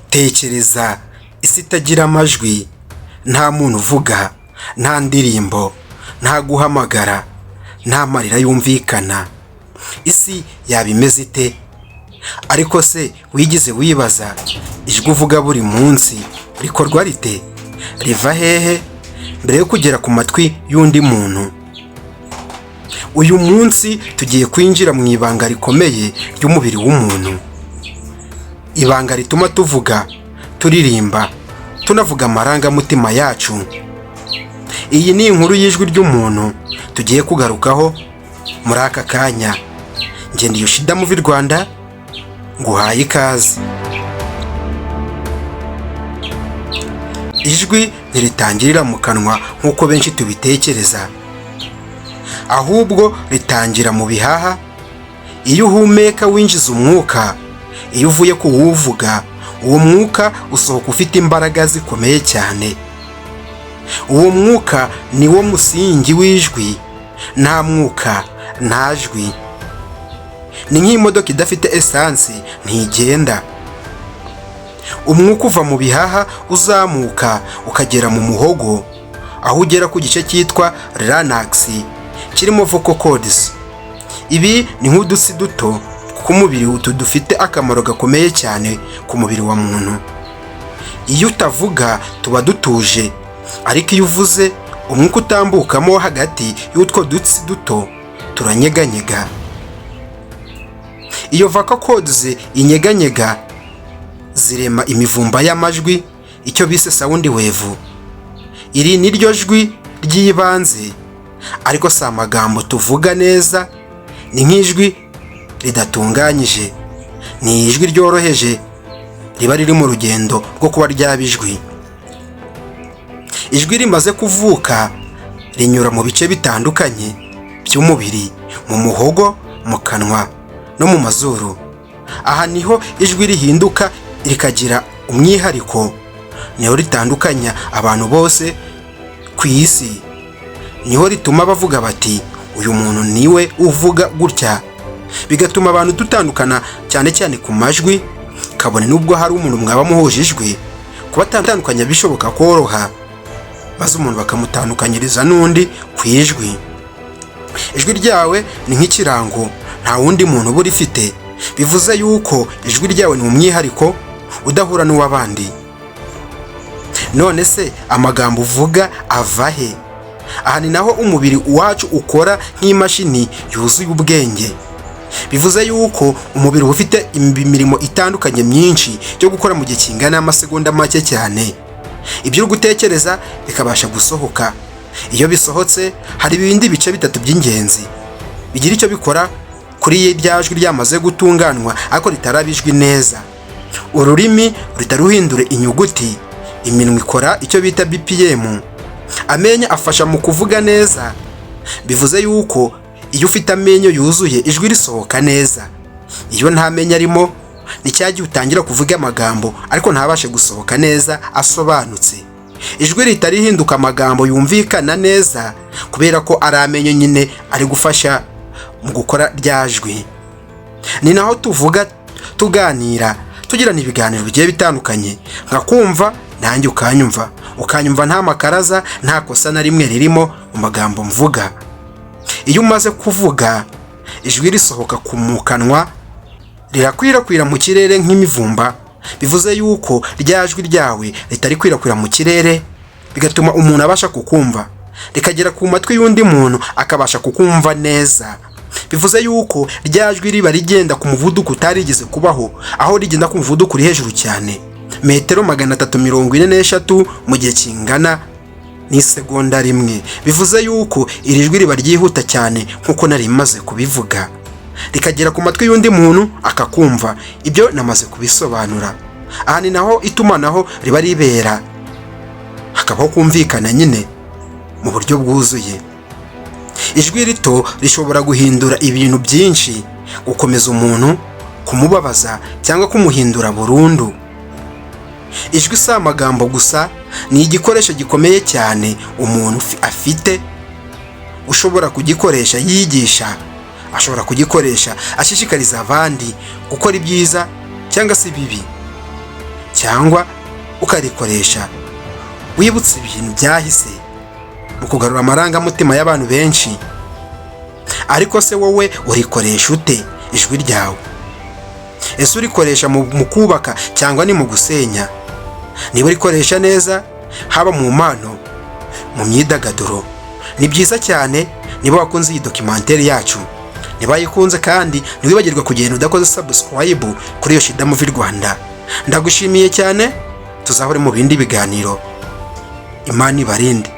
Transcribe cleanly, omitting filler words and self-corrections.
Tekereza isi itagira amajwi, nta muntu uvuga, nta ndirimbo, nta guhamagara, nta marira yumvikana. Isi yaba imeze ite? Ariko se wigize wibaza, ijwi uvuga buri munsi rikorwa rite? Riva hehe mbere yo kugera ku matwi y'undi muntu? Uyu munsi tugiye kwinjira mu ibanga rikomeye ry'umubiri w'umuntu, ibanga rituma tuvuga, turirimba, tunavuga amarangamutima yacu. Iyi ni inkuru y'ijwi ry'umuntu tugiye kugarukaho muri aka kanya. Njye ndi Yoshida Muvi Rwanda, nguhaye ikaze. Ijwi ntiritangirira mu kanwa nk'uko benshi tubitekereza, ahubwo ritangira mu bihaha. Iyo uhumeka winjiza umwuka, iyo uvuye kuwuvuga, uwo mwuka usohoka ufite imbaraga zikomeye cyane. Uwo mwuka ni wo musingi w'ijwi. Nta mwuka nta jwi. Ni nk'imodoka idafite esansi ntigenda. Umwuka uva mu bihaha uzamuka ukagera mu muhogo, aho ugera ku gice cyitwa larynx kirimo vocal cords. Ibi ni nk'udutsi duto tw'umubiri, utu dufite akamaro gakomeye cyane ku mubiri wa muntu. Iyo utavuga tuba dutuje, ariko iyo uvuze umwuka utambukamo hagati y'utwo dutsi duto turanyeganyega. Iyo vocal cords inyeganyega zirema imivumba y'amajwi, icyo bise sound wave. Iri ni ryo jwi ry'ibanze, ariko si amagambo tuvuga neza. Ni nk'ijwi ridatunganyije, ni ijwi ryoroheje riba riri mu rugendo rwo kuba ryaba ijwi. Ijwi rimaze kuvuka rinyura mu bice bitandukanye by'umubiri, mu muhogo, mu kanwa no mu mazuru. Aha niho ijwi rihinduka rikagira umwihariko, niho ritandukanya abantu bose ku isi. Niho rituma bavuga bati uyu muntu niwe uvuga gutya. Bigatuma abantu tutandukana cyane cyane ku majwi, kabone nubwo hari umuntu mwaba muhuje ijwi, kuba atandukanya bishoboka koroha, maze umuntu bakamutandukanyiriza n'undi ku ijwi. Ijwi ryawe ni nk'ikirango, nta wundi muntu uba urifite. Bivuze yuko ijwi ryawe ni umwihariko udahura n'uw'abandi. None se amagambo uvuga ava he? Aha ni naho umubiri wacu ukora nk'imashini yuzuye ubwenge. Bivuze yuko umubiri ufite imirimo itandukanye myinshi yo gukora mu gihe kingana n'amasegonda make cyane. Ibyo uri gutekereza bikabasha gusohoka. Iyo bisohotse hari ibindi bice bitatu by'ingenzi bigira icyo bikora kuri rya jwi ryamaze gutunganywa ariko ritarabijwi neza. Ururimi rutaruhindure inyuguti, iminwa ikora icyo bita BPM, amenyo afasha mu kuvuga neza. Bivuze yuko iyo ufite amenyo yuzuye ijwi risohoka neza. Iyo nta menyo arimo ni cya gihe utangira kuvuga amagambo ariko ntabashe gusohoka neza asobanutse. Ijwi ritarihinduka amagambo yumvikana neza kubera ko ari amenyo nyine ari gufasha mu gukora rya jwi. Ni naho tuvuga, tuganira, tugirana ibiganiro bigiye bitandukanye, nka kumva nanjye ukanyumva nta makaraza, nta kosa na rimwe ririmo mu magambo mvuga. Iyo umaze kuvuga, ijwi risohoka mu kanwa rirakwirakwira mu kirere nk'imivumba. Bivuze yuko rya jwi ryawe ritari kwirakwira mu kirere, bigatuma umuntu abasha kukumva, rikagera ku matwi y'undi muntu akabasha kukumva neza. Bivuze yuko rya jwi riba rigenda ku muvuduko utarigeze kubaho, aho rigenda ku muvuduko uri hejuru cyane, metero 343 mu gihe kingana n'isegonda rimwe. Bivuze yuko iri jwi riba ryihuta cyane nk'uko nari maze kubivuga, rikagera ku matwi y'undi muntu akakumva. Ibyo namaze kubisobanura. Aha ni naho itumanaho riba ribera, hakabaho kumvikana nyine mu buryo bwuzuye. Ijwi rito rishobora guhindura ibintu byinshi, gukomeza umuntu, kumubabaza cyangwa kumuhindura burundu. Ijwi si amagambo gusa, ni igikoresho gikomeye cyane umuntu afite. Ushobora kugikoresha yigisha, ashobora kugikoresha ashishikariza abandi gukora ibyiza cyangwa se bibi. cyangwa ukarikoresha wibutse ibintu byahise mu kugarura amarangamutima y'abantu benshi. Ariko se wowe urikoresha ute ijwi ryawe? Ese urikoresha mu kubaka cyangwa ni mu gusenya? Niba urikoresha neza, haba mu mpano, mu myidagaduro, ni byiza cyane. Niba wakunze iyi documentary yacu, niba yikunze kandi ntiwibagirwe kugenda udakoze subscribe kuri Yoshida Movie Rwanda. Ndagushimiye cyane, tuzahore mu bindi biganiro. Imana ibarinde.